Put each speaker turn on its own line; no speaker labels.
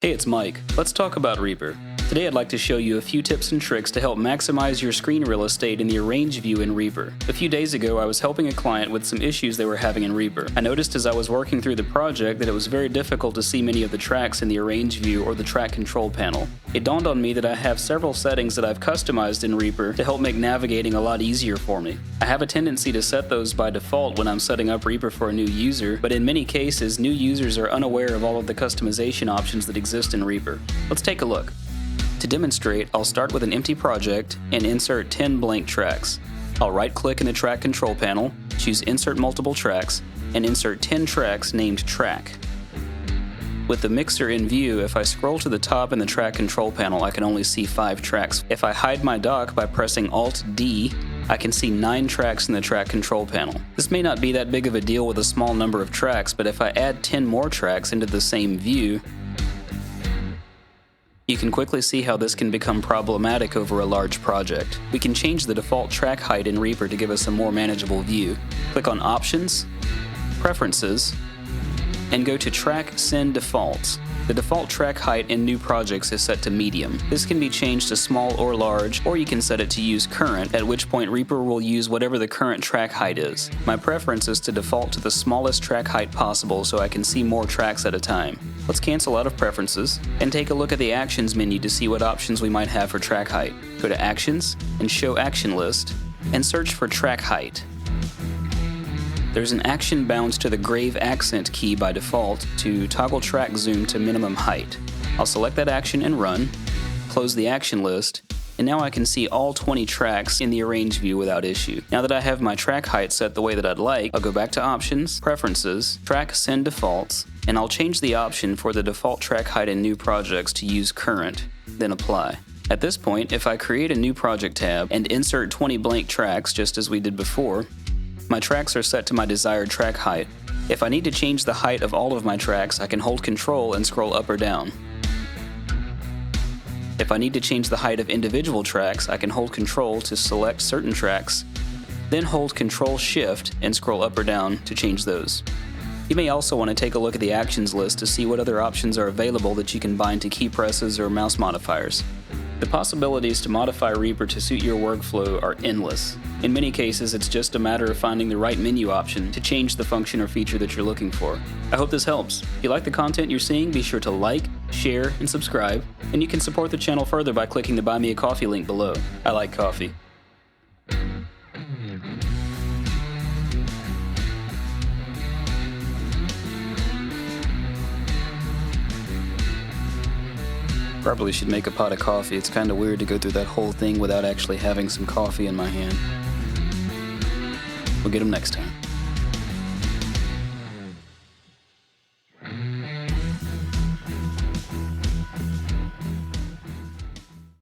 Hey, it's Mike. Let's talk about Reaper. Today I'd like to show you a few tips and tricks to help maximize your screen real estate in the Arrange view in Reaper. A few days ago I was helping a client with some issues they were having in Reaper. I noticed as I was working through the project that it was very difficult to see many of the tracks in the Arrange view or the track control panel. It dawned on me that I have several settings that I've customized in Reaper to help make navigating a lot easier for me. I have a tendency to set those by default when I'm setting up Reaper for a new user, but in many cases new users are unaware of all of the customization options that exist in Reaper. Let's take a look. To demonstrate, I'll start with an empty project and insert 10 blank tracks. I'll right-click in the track control panel, choose Insert Multiple Tracks, and insert 10 tracks named Track. With the mixer in view, if I scroll to the top in the track control panel, I can only see 5 tracks. If I hide my dock by pressing Alt-D, I can see 9 tracks in the track control panel. This may not be that big of a deal with a small number of tracks, but if I add 10 more tracks into the same view, you can quickly see how this can become problematic over a large project. We can change the default track height in Reaper to give us a more manageable view. Click on Options, Preferences, and go to Track Send Defaults. The default track height in new projects is set to medium. This can be changed to small or large, or you can set it to use current, at which point Reaper will use whatever the current track height is. My preference is to default to the smallest track height possible so I can see more tracks at a time. Let's cancel out of Preferences and take a look at the Actions menu to see what options we might have for track height. Go to Actions and Show Action List and search for Track Height. There's an action bound to the grave accent key by default to toggle track zoom to minimum height. I'll select that action and run, close the action list, and now I can see all 20 tracks in the Arrange view without issue. Now that I have my track height set the way that I'd like, I'll go back to Options, Preferences, Track Send Defaults, and I'll change the option for the default track height in new projects to use current, then apply. At this point, if I create a new project tab and insert 20 blank tracks just as we did before, my tracks are set to my desired track height. If I need to change the height of all of my tracks, I can hold Control and scroll up or down. If I need to change the height of individual tracks, I can hold Control to select certain tracks, then hold Control-Shift and scroll up or down to change those. You may also want to take a look at the actions list to see what other options are available that you can bind to key presses or mouse modifiers. The possibilities to modify Reaper to suit your workflow are endless. In many cases, it's just a matter of finding the right menu option to change the function or feature that you're looking for. I hope this helps. If you like the content you're seeing, be sure to like, share, and subscribe, and you can support the channel further by clicking the Buy Me a Coffee link below. I like coffee. Probably should make a pot of coffee. It's kind of weird to go through that whole thing without actually having some coffee in my hand. We'll get them next time.